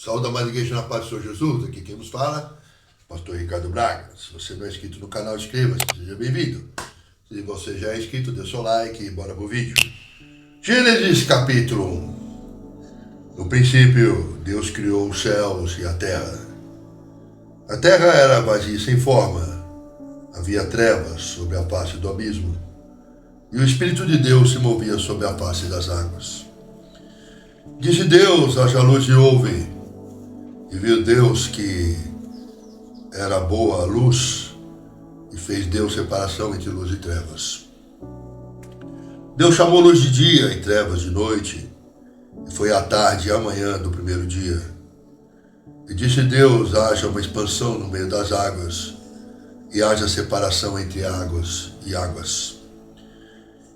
Saúde, amada igreja, na paz do Senhor Jesus. Aqui quem nos fala, pastor Ricardo Braga. Se você não é inscrito no canal, inscreva-se, seja bem-vindo. Se você já é inscrito, dê seu like e bora pro vídeo. Gênesis capítulo 1. No princípio, Deus criou os céus e a terra. A terra era vazia e sem forma. Havia trevas sobre a face do abismo. E o Espírito de Deus se movia sobre a face das águas. Disse Deus: haja luz e houve. E viu Deus que era boa a luz, e fez Deus separação entre luz e trevas. Deus chamou luz de dia e trevas de noite, e foi a tarde e a manhã do primeiro dia. E disse Deus: haja uma expansão no meio das águas, e haja separação entre águas e águas.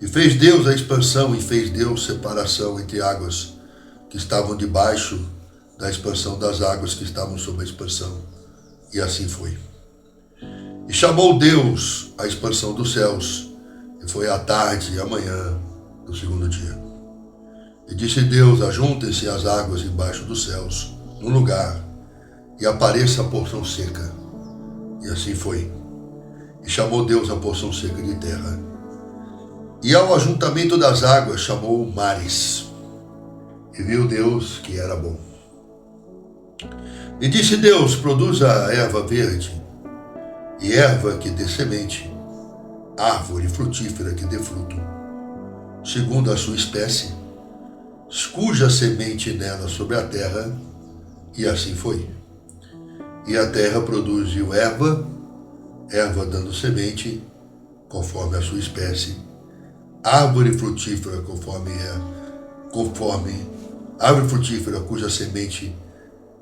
E fez Deus a expansão, e fez Deus separação entre águas que estavam debaixo da expansão das águas que estavam sob a expansão. E assim foi. E chamou Deus a expansão dos céus, e foi a tarde e a manhã do segundo dia. E disse Deus: ajuntem-se as águas embaixo dos céus, num lugar, e apareça a porção seca. E assim foi. E chamou Deus a porção seca de terra. E ao ajuntamento das águas chamou mares. E viu Deus que era bom. E disse Deus: produza erva verde, e erva que dê semente, árvore frutífera que dê fruto, segundo a sua espécie, cuja semente nela sobre a terra. E assim foi. E a terra produziu erva dando semente, conforme a sua espécie, árvore frutífera árvore frutífera cuja semente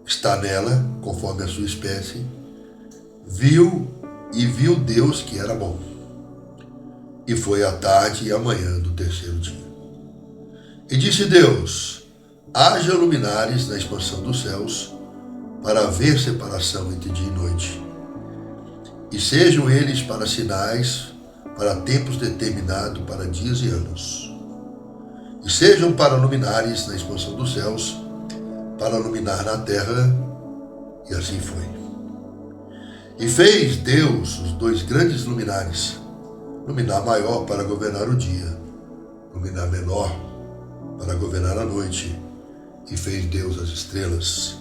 está nela, conforme a sua espécie. Viu Deus que era bom. E foi a tarde e a manhã do terceiro dia. E disse Deus: haja luminares na expansão dos céus, para haver separação entre dia e noite. E sejam eles para sinais, para tempos determinados, para dias e anos. E sejam para luminares na expansão dos céus, para iluminar na terra. E assim foi. E fez Deus os dois grandes luminares, luminar maior para governar o dia, luminar menor para governar a noite. E fez Deus as estrelas.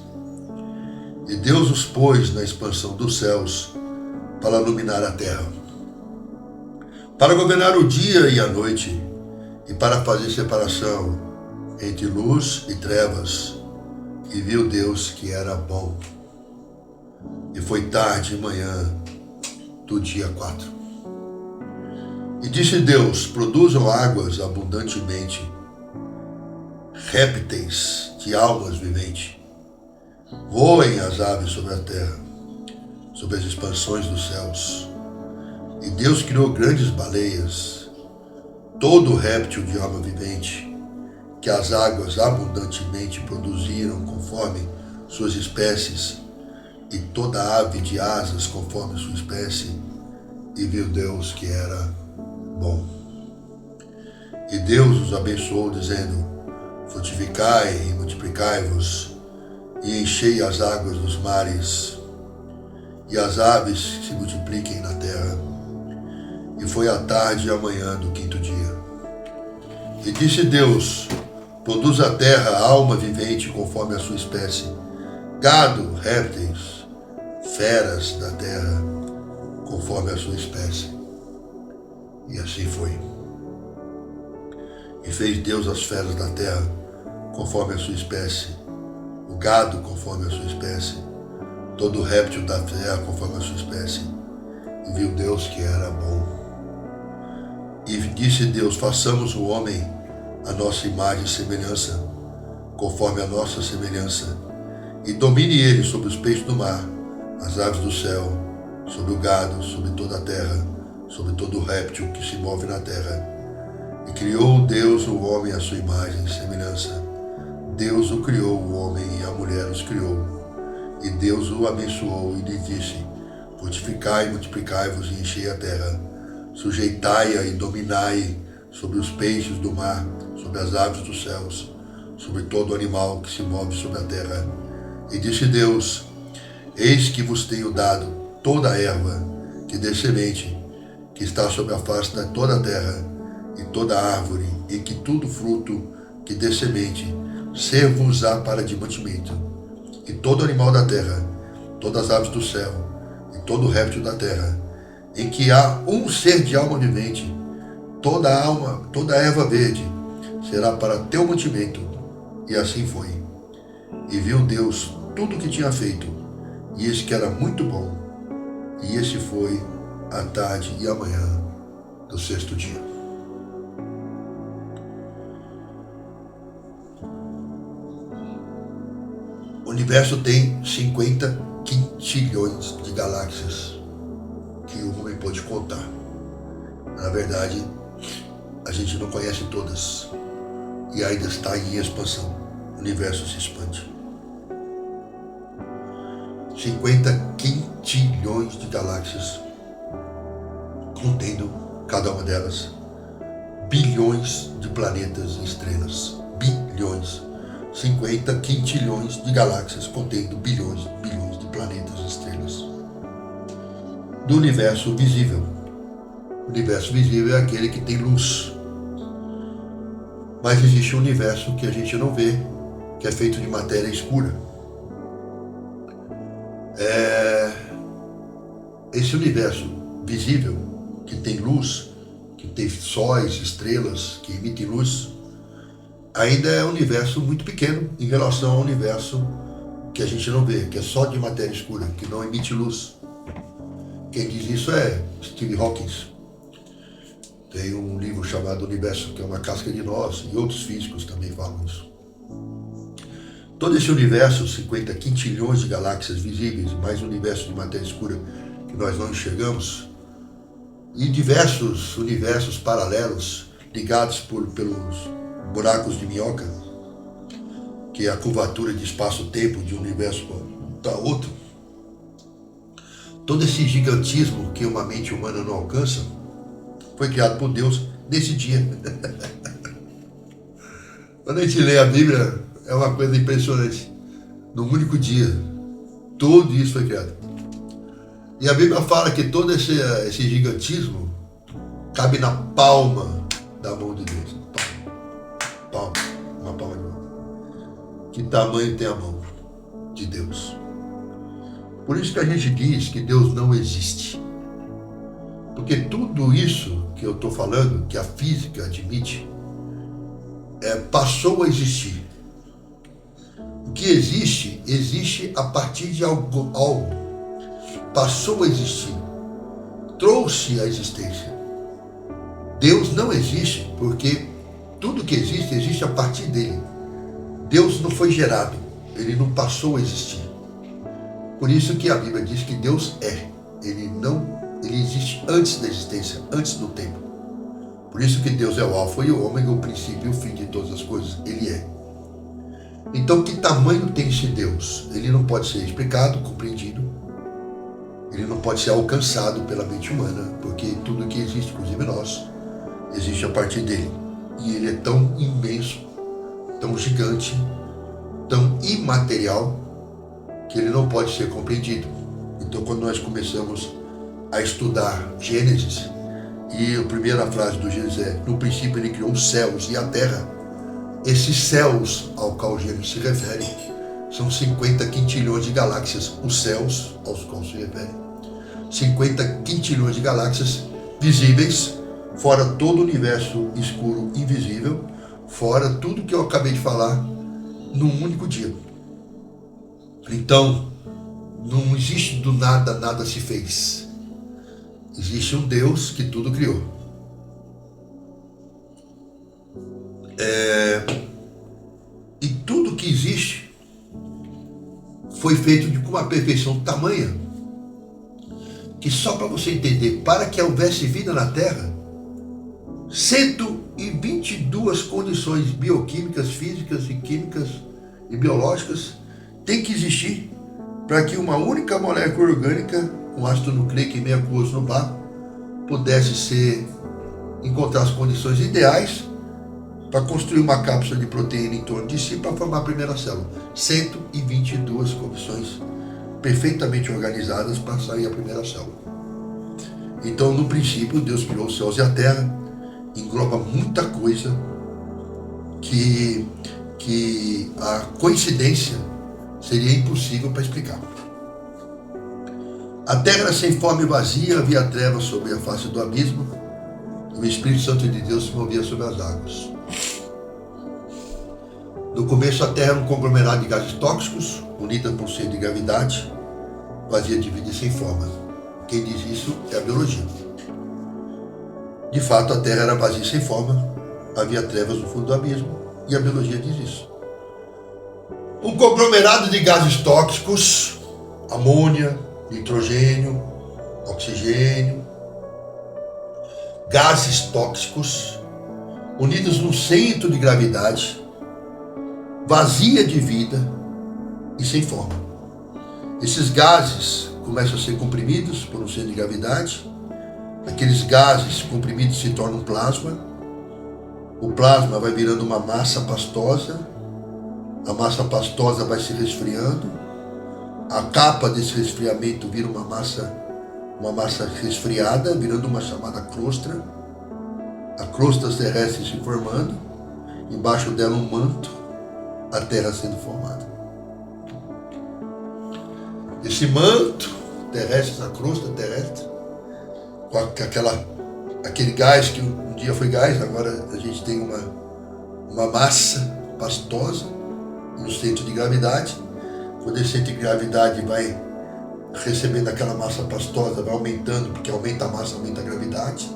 E Deus os pôs na expansão dos céus, para iluminar a terra, para governar o dia e a noite, e para fazer separação entre luz e trevas. E viu Deus que era bom. E foi tarde e manhã do dia 4. E disse Deus: produzam águas abundantemente, répteis de almas viventes, voem as aves sobre a terra, sobre as expansões dos céus. E Deus criou grandes baleias, todo réptil de alma vivente, que as águas abundantemente produziram conforme suas espécies, e toda ave de asas conforme sua espécie. E viu Deus que era bom. E Deus os abençoou, dizendo: frutificai e multiplicai-vos, e enchei as águas dos mares, e as aves se multipliquem na terra. E foi a tarde e a manhã do quinto dia. E disse Deus: produz a terra alma vivente conforme a sua espécie, gado, répteis, feras da terra, conforme a sua espécie. E assim foi. E fez Deus as feras da terra, conforme a sua espécie, o gado conforme a sua espécie, todo réptil da terra conforme a sua espécie. E viu Deus que era bom. E disse Deus: façamos o homem a nossa imagem e semelhança, conforme a nossa semelhança, e domine ele sobre os peixes do mar, as aves do céu, sobre o gado, sobre toda a terra, sobre todo réptil que se move na terra. E criou Deus o homem à sua imagem e semelhança. Deus o criou, o homem e a mulher os criou. E Deus o abençoou e lhe disse: frutificai e multiplicai-vos e enchei a terra, sujeitai-a e dominai sobre os peixes do mar, sobre as aves dos céus, sobre todo animal que se move sobre a terra. E disse Deus: eis que vos tenho dado toda a erva que dê semente, que está sobre a face de toda a terra, e toda a árvore, e que todo fruto que dê semente, ser-vos-á para de mantimento, e todo animal da terra, todas as aves do céu, e todo réptil da terra, em que há um ser de alma vivente, toda erva verde, será para teu mantimento. E assim foi. E viu Deus tudo o que tinha feito, e eis que era muito bom. E esse foi a tarde e a manhã do sexto dia. O universo tem 50 quintilhões de galáxias que o homem pode contar. Na verdade, a gente não conhece todas e ainda está em expansão. O universo se expande. 50 quintilhões de galáxias, contendo cada uma delas bilhões de planetas e estrelas. Bilhões. 50 quintilhões de galáxias, contendo bilhões de planetas e estrelas. Do universo visível. O universo visível é aquele que tem luz. Mas existe um universo que a gente não vê, que é feito de matéria escura. Esse universo visível, que tem luz, que tem sóis, estrelas, que emitem luz, ainda é um universo muito pequeno em relação ao universo que a gente não vê, que é só de matéria escura, que não emite luz. Quem diz isso é Stephen Hawking. Tem um livro chamado Universo, que é uma casca de nós, e outros físicos também falam isso. Todo esse universo, 50 quintilhões de galáxias visíveis, mais um universo de matéria escura que nós não enxergamos, e diversos universos paralelos ligados pelos buracos de minhoca, que é a curvatura de espaço-tempo de um universo para outro. Todo esse gigantismo que uma mente humana não alcança foi criado por Deus nesse dia. Quando a gente lê a Bíblia, é uma coisa impressionante. Num único dia, tudo isso foi criado. E a Bíblia fala que todo esse gigantismo cabe na palma da mão de Deus. Uma palma de mão. Que tamanho tem a mão de Deus? Por isso que a gente diz que Deus não existe. Porque tudo isso que eu estou falando, que a física admite, passou a existir. O que existe, existe a partir de algo. Passou a existir. Trouxe a existência. Deus não existe porque tudo que existe, existe a partir dele. Deus não foi gerado, ele não passou a existir. Por isso que a Bíblia diz que Deus é. Ele existe antes da existência, antes do tempo. Por isso que Deus é o alfa e o ômega, o princípio e o fim de todas as coisas. Ele é. Então, que tamanho tem esse Deus? Ele não pode ser explicado, compreendido. Ele não pode ser alcançado pela mente humana, porque tudo que existe, inclusive nós, existe a partir dele. E ele é tão imenso, tão gigante, tão imaterial, que ele não pode ser compreendido. Então, quando nós começamos a estudar Gênesis, e a primeira frase do Gênesis é: no princípio ele criou os céus e a terra. Esses céus ao qual Gênesis se refere são 50 quintilhões de galáxias, os céus aos quais se refere. 50 quintilhões de galáxias visíveis, fora todo o universo escuro invisível, fora tudo que eu acabei de falar, num único dia. Então, não existe do nada, nada se fez. Existe um Deus que tudo criou. E tudo que existe foi feito com uma perfeição tamanha que, só para você entender, para que houvesse vida na Terra, 122 condições bioquímicas, físicas e químicas e biológicas tem que existir para que uma única molécula orgânica, um ácido nucleico e meio aquoso no barro, pudesse encontrar as condições ideais para construir uma cápsula de proteína em torno de si para formar a primeira célula. 122 coisas. condições perfeitamente organizadas para sair a primeira célula. Então, no princípio, Deus criou os céus e a terra, engloba muita coisa que a coincidência seria impossível para explicar. A terra era sem forma e vazia, havia trevas sobre a face do abismo, e o Espírito Santo de Deus se movia sobre as águas. No começo, a terra era um conglomerado de gases tóxicos, unida por centro de gravidade, vazia de vida e sem forma. Quem diz isso é a biologia. De fato, a terra era vazia e sem forma, havia trevas no fundo do abismo, e a biologia diz isso. Um conglomerado de gases tóxicos, amônia, nitrogênio, oxigênio, gases tóxicos, unidos num centro de gravidade, vazia de vida e sem forma. Esses gases começam a ser comprimidos por um centro de gravidade, aqueles gases comprimidos se tornam plasma, o plasma vai virando uma massa pastosa, a massa pastosa vai se resfriando, a capa desse resfriamento vira uma massa resfriada, virando uma chamada crosta, a crosta terrestre se formando, embaixo dela um manto, a terra sendo formada. Esse manto terrestre, essa crosta terrestre, com aquele gás que um dia foi gás, agora a gente tem uma massa pastosa e um centro de gravidade. Quando esse centro de gravidade vai recebendo aquela massa pastosa, vai aumentando, porque aumenta a massa, aumenta a gravidade,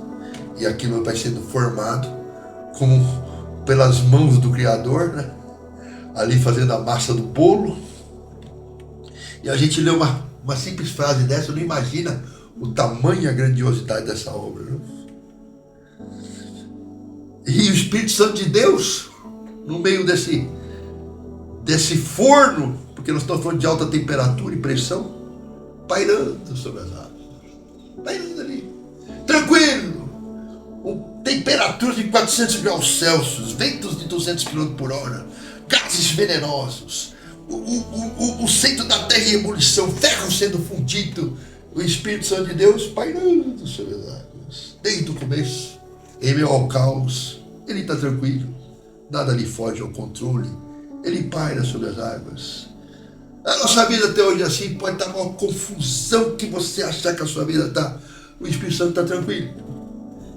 e aquilo vai sendo formado como pelas mãos do Criador, né? Ali fazendo a massa do bolo. E a gente lê uma simples frase dessa, não imagina o tamanho e a grandiosidade dessa obra, né? E o Espírito Santo de Deus, no meio desse forno, porque nós estamos falando de alta temperatura e pressão, pairando sobre as águas, pairando ali, tranquilo, com temperaturas de 400 graus Celsius, ventos de 200 km por hora, gases venenosos, o centro da terra em ebulição, ferro sendo fundido, o Espírito Santo de Deus pairando sobre as águas, desde o começo, em meio ao caos, ele está tranquilo, nada lhe foge ao controle, ele paira sobre as águas. A nossa vida até hoje assim pode estar uma confusão que você achar que a sua vida está. O Espírito Santo está tranquilo.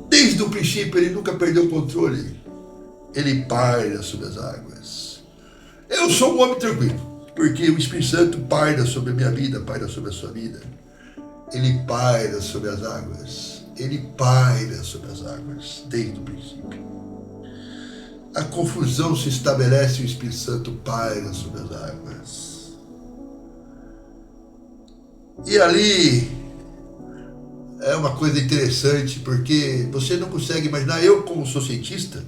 Desde o princípio ele nunca perdeu o controle. Ele paira sobre as águas. Eu sou um homem tranquilo, porque o Espírito Santo paira sobre a minha vida, paira sobre a sua vida. Ele paira sobre as águas. Ele paira sobre as águas, desde o princípio. A confusão se estabelece e o Espírito Santo paira sobre as águas. E ali é uma coisa interessante, porque você não consegue imaginar, eu como sou cientista,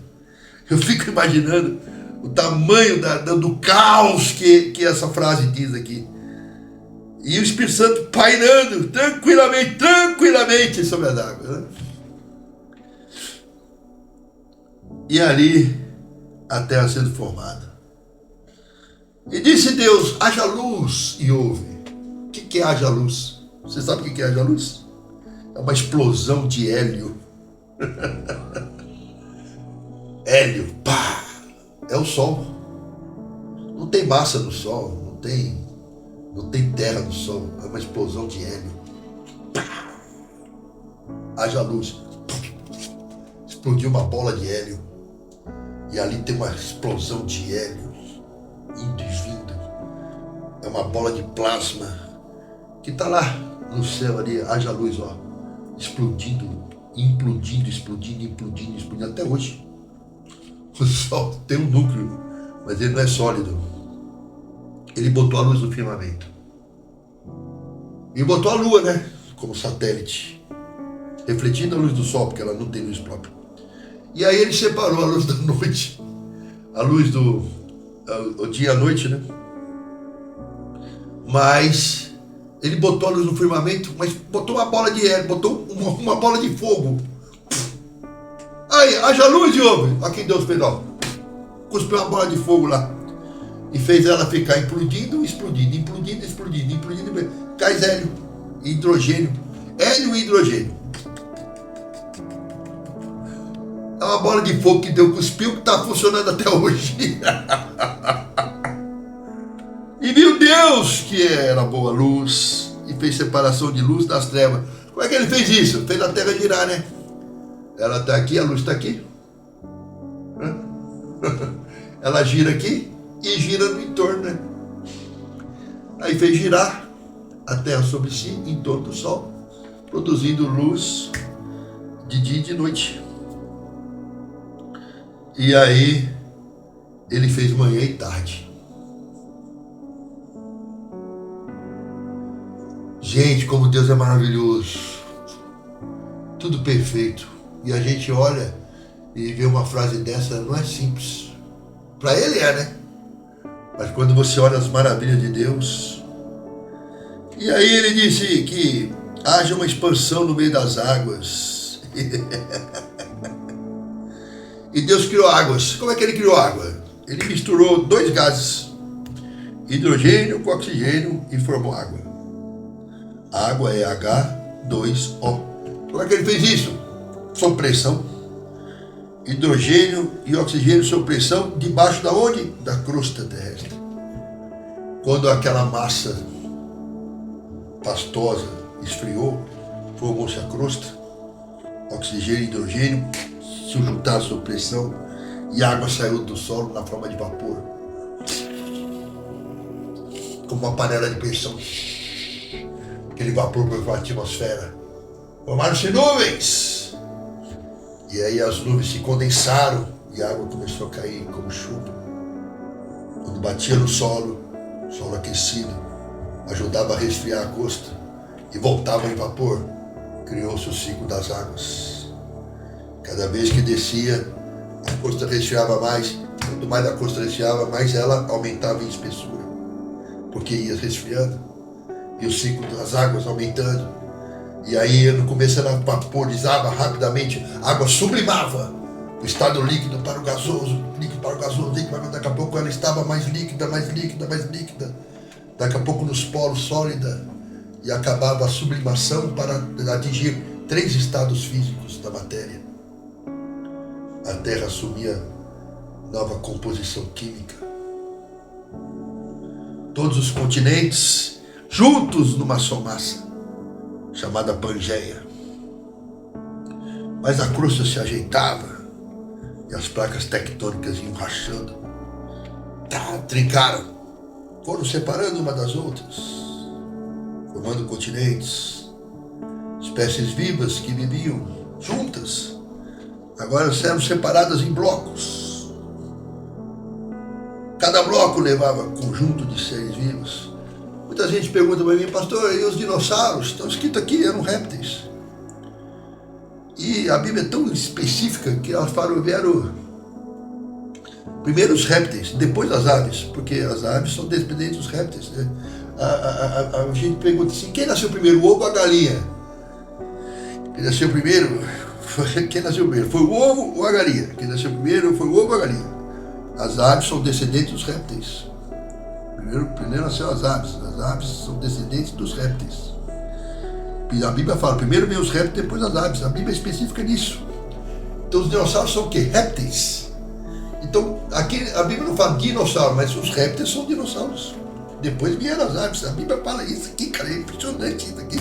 eu fico imaginando o tamanho do caos que essa frase diz aqui. E o Espírito Santo pairando tranquilamente sobre as águas, né? E ali a terra sendo formada. E disse Deus, haja luz, e houve. O que é haja luz? Você sabe o que é haja luz? É uma explosão de hélio. Hélio, pá! É o sol. Não tem massa no sol, não tem terra no sol. É uma explosão de hélio. Pá! Haja luz. Explodiu uma bola de hélio. E ali tem uma explosão de hélio, indo e vindo. É uma bola de plasma que está lá no céu ali, haja luz, ó, explodindo, explodindo até hoje. O Sol tem um núcleo, mas ele não é sólido. Ele botou a luz no firmamento. E botou a Lua, né, como satélite, refletindo a luz do Sol, porque ela não tem luz própria. E aí ele separou a luz da noite, a luz o dia e a noite, né? Mas ele botou a luz no firmamento, mas botou uma bola de hélio, botou uma bola de fogo. Aí, haja luz e ouve. Aqui Deus fez, ó. Cuspiu uma bola de fogo lá. e fez ela ficar implodindo, explodindo, implodindo, explodindo, implodindo, gás hélio, hidrogênio, hélio e hidrogênio. É uma bola de fogo que Deus cuspiu que está funcionando até hoje. E viu Deus que era boa luz e fez separação de luz das trevas. Como é que ele fez isso? Fez a terra girar, né? Ela está aqui, a luz está aqui. Ela gira aqui e gira no entorno, né? Aí fez girar a terra sobre si, em torno do sol, produzindo luz de dia e de noite. E aí ele fez manhã e tarde. Gente, como Deus é maravilhoso. Tudo perfeito. E a gente olha e vê uma frase dessa, não é simples. Para ele é, né? Mas quando você olha as maravilhas de Deus... E aí ele disse que haja uma expansão no meio das águas. E Deus criou águas. Como é que ele criou água? Ele misturou 2 gases, hidrogênio com oxigênio, e formou água. A água é H2O. Como é que ele fez isso? Sob pressão. Hidrogênio e oxigênio sob pressão, debaixo da onde? Da crosta terrestre. Quando aquela massa pastosa esfriou, formou-se a crosta, oxigênio e hidrogênio se juntaram sob pressão e a água saiu do solo na forma de vapor, como uma panela de pressão. Aquele vapor foi para a atmosfera, formaram-se nuvens, e aí as nuvens se condensaram e a água começou a cair como chuva. Quando batia no solo aquecido ajudava a resfriar a crosta e voltava em vapor, criou-se o ciclo das águas. Cada vez que descia, a crosta resfriava mais. Quanto mais a crosta resfriava, mais ela aumentava em espessura, porque ia resfriando. E o ciclo das águas aumentando. E aí no começo ela vaporizava rapidamente, a água sublimava do estado líquido para o gasoso, líquido para o gasoso, líquido para o gasoso. Daqui a pouco ela estava mais líquida, mais líquida, mais líquida. Daqui a pouco nos polos sólida. E acabava a sublimação para atingir 3 estados físicos da matéria. A Terra assumia nova composição química. Todos os continentes juntos numa só massa, chamada Pangeia. Mas a crosta se ajeitava e as placas tectônicas iam rachando, trincaram, foram separando uma das outras, formando continentes. Espécies vivas que viviam juntas agora eram separadas em blocos. Cada bloco levava conjunto de seres vivos. Muita gente pergunta para mim, pastor, e os dinossauros? Estão escritos aqui, eram répteis. E a Bíblia é tão específica que elas falam, vieram primeiro os répteis, depois as aves, porque as aves são dependentes dos répteis, né? A gente pergunta assim, quem nasceu primeiro, o ovo ou a galinha? Quem nasceu primeiro, foi o ovo ou a galinha? Quem nasceu primeiro foi o ovo ou a galinha? As aves são descendentes dos répteis. Primeiro nasceu as aves são descendentes dos répteis. E a Bíblia fala, primeiro vem os répteis, depois as aves. A Bíblia é específica nisso. Então os dinossauros são o quê? Répteis. Então, aqui a Bíblia não fala dinossauro, mas os répteis são dinossauros. Depois vieram as aves. A Bíblia fala isso aqui, cara, é impressionante isso aqui.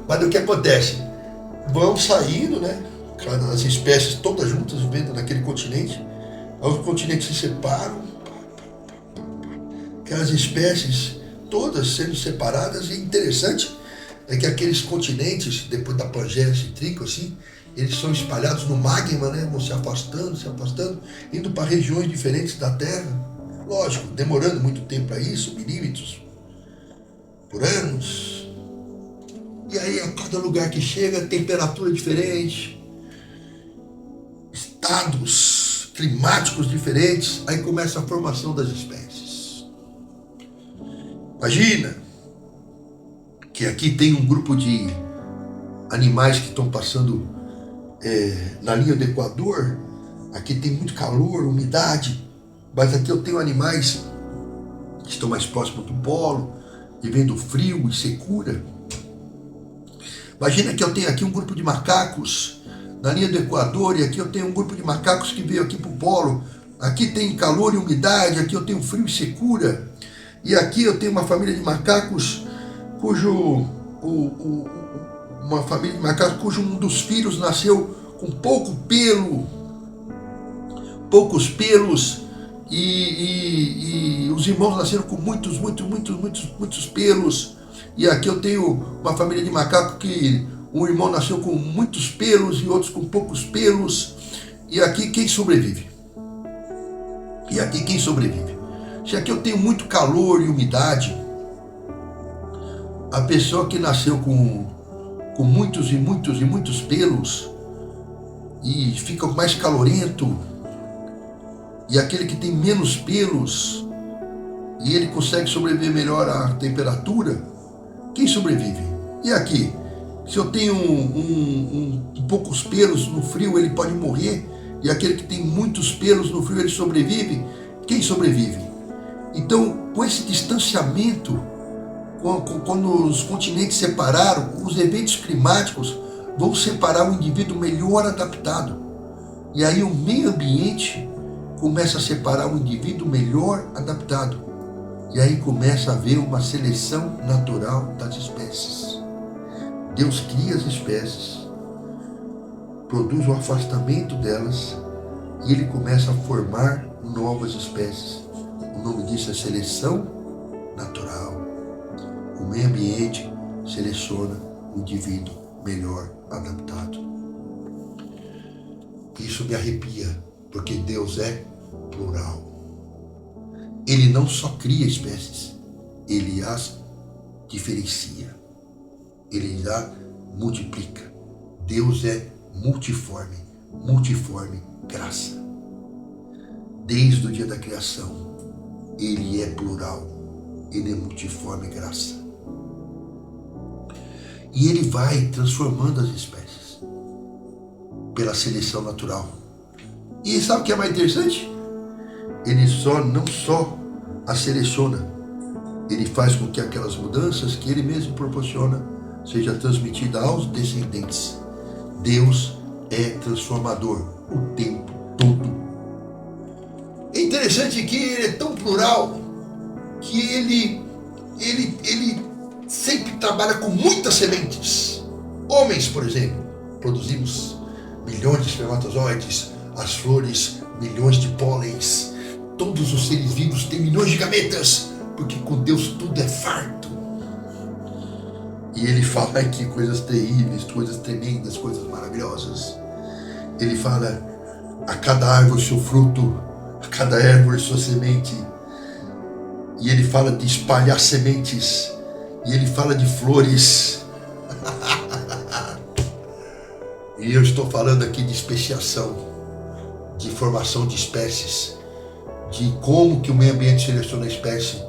Mas o que acontece? Vão saindo, né? As espécies todas juntas vivendo naquele continente. Aí os continentes se separam. Aquelas espécies todas sendo separadas. E interessante é que aqueles continentes, depois da Pangeia se trincam assim, eles são espalhados no magma, né? Vão se afastando, indo para regiões diferentes da Terra. Lógico, demorando muito tempo para isso, milímetros por anos. E aí a cada lugar que chega, temperatura diferente, estados climáticos diferentes, aí começa a formação das espécies. Imagina que aqui tem um grupo de animais que estão passando na linha do Equador. Aqui tem muito calor, umidade, Mas aqui eu tenho animais que estão mais próximos do polo, vivendo frio e secura. Imagina que eu tenho aqui um grupo de macacos na linha do Equador, e aqui eu tenho um grupo de macacos que veio aqui para o polo. Aqui tem calor e umidade, aqui eu tenho frio e secura. E aqui eu tenho uma família de macacos cujo um dos filhos nasceu com poucos pelos, e os irmãos nasceram com muitos pelos. E aqui eu tenho uma família de macacos que um irmão nasceu com muitos pelos e outros com poucos pelos. E aqui quem sobrevive? Se aqui eu tenho muito calor e umidade, a pessoa que nasceu com muitos pelos e fica mais calorento, e aquele que tem menos pelos e ele consegue sobreviver melhor à temperatura, quem sobrevive? E aqui, se eu tenho poucos pelos no frio, ele pode morrer, e aquele que tem muitos pelos no frio, ele sobrevive, quem sobrevive? Então, com esse distanciamento, quando os continentes separaram, os eventos climáticos vão separar o indivíduo melhor adaptado. E aí o meio ambiente começa a separar o indivíduo melhor adaptado. E aí começa a haver uma seleção natural das espécies. Deus cria as espécies, produz o afastamento delas, e ele começa a formar novas espécies. O nome disso é seleção natural. O meio ambiente seleciona o indivíduo melhor adaptado. Isso me arrepia, porque Deus é plural. Ele não só cria espécies, ele as diferencia, ele as multiplica. Deus é multiforme graça. Desde o dia da criação, ele é plural, ele é multiforme graça. E ele vai transformando as espécies pela seleção natural. E sabe o que é mais interessante? Ele não só a seleciona, ele faz com que aquelas mudanças que ele mesmo proporciona seja transmitida aos descendentes. Deus é transformador o tempo todo. É interessante que ele é tão plural que ele sempre trabalha com muitas sementes. Homens, por exemplo, produzimos milhões de espermatozoides, as flores, milhões de pólens. Todos os seres vivos têm milhões de gametas, porque com Deus tudo é farto. E ele fala aqui coisas terríveis, coisas tremendas, coisas maravilhosas. Ele fala: a cada árvore seu fruto, a cada árvore sua semente. E ele fala de espalhar sementes, e ele fala de flores. E eu estou falando aqui de especiação, de formação de espécies, de como que o meio ambiente seleciona a espécie,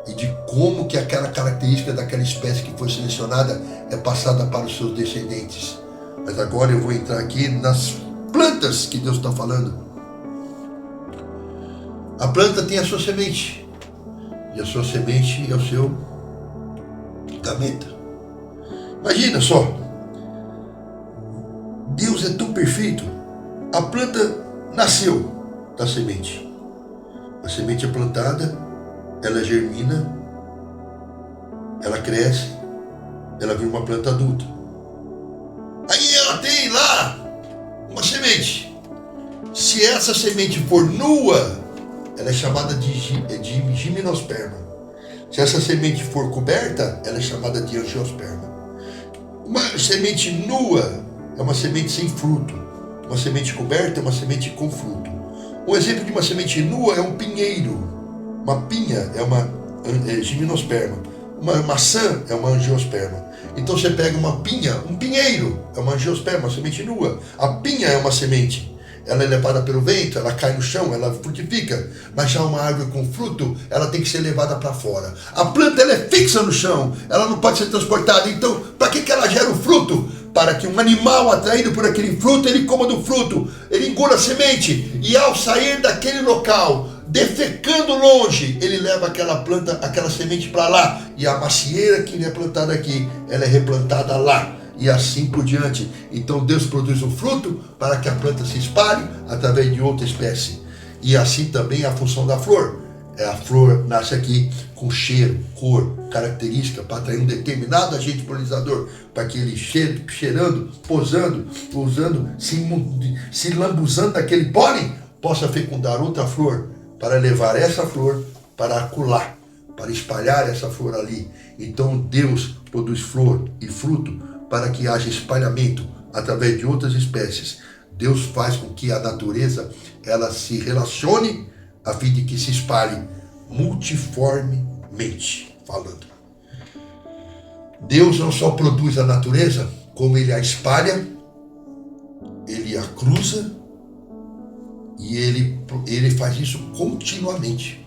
e de como que aquela característica daquela espécie que foi selecionada é passada para os seus descendentes. Mas agora eu vou entrar aqui nas plantas que Deus está falando. A planta tem a sua semente, e a sua semente é o seu gameta. Imagina só, Deus é tão perfeito. A planta nasceu da semente. A semente é plantada, ela germina, ela cresce, ela vira uma planta adulta. Aí ela tem lá uma semente. Se essa semente for nua, ela é chamada de gimnosperma. Se essa semente for coberta, ela é chamada de angiosperma. Uma semente nua é uma semente sem fruto. Uma semente coberta é uma semente com fruto. Um exemplo de uma semente nua é um pinheiro. Uma pinha é uma gimnosperma. Uma maçã é uma angiosperma. Então você pega uma pinha, um pinheiro é uma angiosperma, uma semente nua. A pinha é uma semente. Ela é levada pelo vento, ela cai no chão, ela frutifica. Mas já uma árvore com fruto, ela tem que ser levada para fora. A planta ela é fixa no chão, ela não pode ser transportada. Então, para que ela gera o fruto? Para que um animal atraído por aquele fruto, ele coma do fruto, ele engula a semente. E ao sair daquele local, defecando longe, ele leva aquela planta, aquela semente para lá, e a macieira que é plantada aqui, ela é replantada lá, e assim por diante. Então Deus produz um fruto para que a planta se espalhe através de outra espécie. E assim também a função da flor. A flor nasce aqui com cheiro, cor, característica para atrair um determinado agente polinizador, para que ele cheirando, posando, usando, se lambuzando daquele pólen, possa fecundar outra flor, para levar essa flor para acolá, para espalhar essa flor ali. Então Deus produz flor e fruto para que haja espalhamento através de outras espécies. Deus faz com que a natureza ela se relacione a fim de que se espalhe multiformemente falando. Deus não só produz a natureza, como ele a espalha, ele a cruza, e ele faz isso continuamente.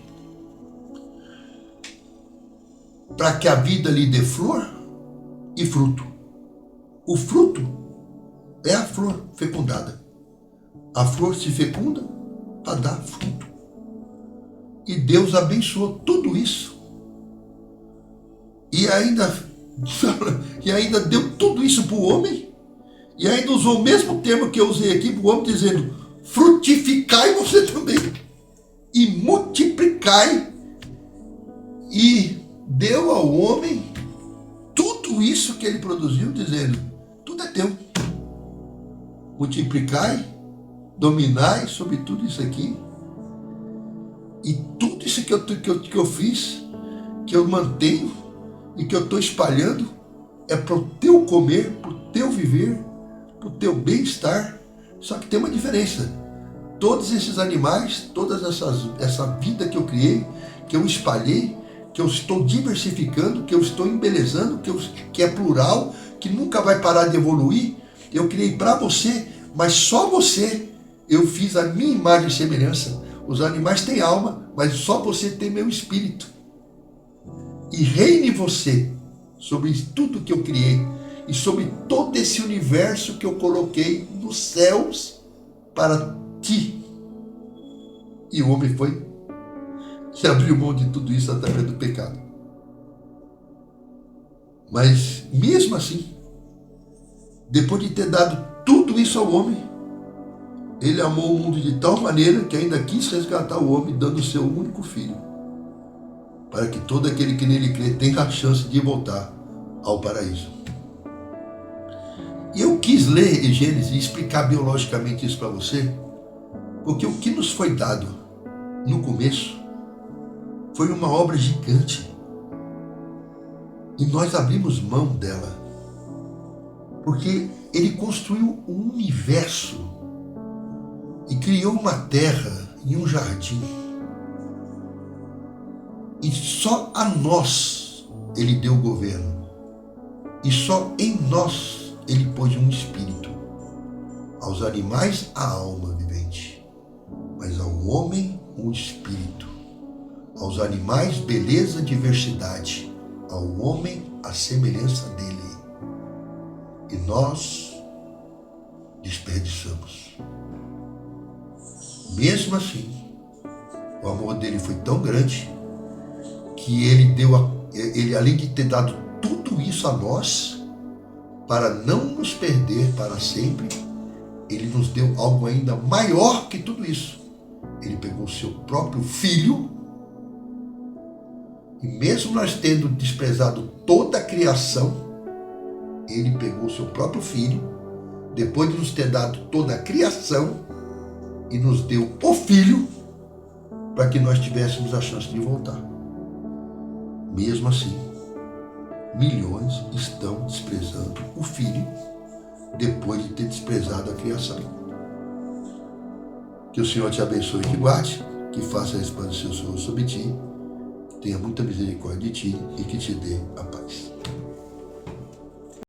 Para que a vida lhe dê flor e fruto. O fruto é a flor fecundada. A flor se fecunda para dar fruto. E Deus abençoou tudo isso. E ainda deu tudo isso para o homem. E ainda usou o mesmo termo que eu usei aqui para o homem, dizendo: frutificai você também. E multiplicai. E deu ao homem tudo isso que ele produziu, dizendo: tudo é teu. Multiplicai, dominai sobre tudo isso aqui. E tudo isso que eu fiz, que eu mantenho e que eu estou espalhando, é para o teu comer, para o teu viver, para o teu bem-estar. Só que tem uma diferença. Todos esses animais, toda essa vida que eu criei, que eu espalhei, que eu estou diversificando, que eu estou embelezando, que é plural, que nunca vai parar de evoluir, eu criei para você, mas só você. Eu fiz a minha imagem e semelhança. Os animais têm alma, mas só você tem meu espírito. E reine você sobre tudo que eu criei e sobre todo esse universo que eu coloquei nos céus para ti. E o homem foi e abriu mão de tudo isso através do pecado. Mas mesmo assim, depois de ter dado tudo isso ao homem, ele amou o mundo de tal maneira que ainda quis resgatar o homem, dando o seu único filho, para que todo aquele que nele crê tenha a chance de voltar ao paraíso. E eu quis ler Gênesis e explicar biologicamente isso para você, porque o que nos foi dado no começo foi uma obra gigante. E nós abrimos mão dela, porque ele construiu um universo e criou uma terra e um jardim. E só a nós ele deu o governo. E só em nós ele pôs um espírito. Aos animais a alma vivente, mas ao homem um espírito. Aos animais beleza, diversidade, ao homem a semelhança dele. E nós desperdiçamos. Mesmo assim, o amor dele foi tão grande que ele além de ter dado tudo isso a nós, para não nos perder para sempre, ele nos deu algo ainda maior que tudo isso. Ele pegou o seu próprio filho, e mesmo nós tendo desprezado toda a criação, ele pegou o seu próprio filho, depois de nos ter dado toda a criação, e nos deu o filho para que nós tivéssemos a chance de voltar. Mesmo assim, milhões estão desprezando o filho depois de ter desprezado a criação. Que o Senhor te abençoe e te guarde, que faça resplandecer o Senhor sobre ti, tenha muita misericórdia de ti e que te dê a paz.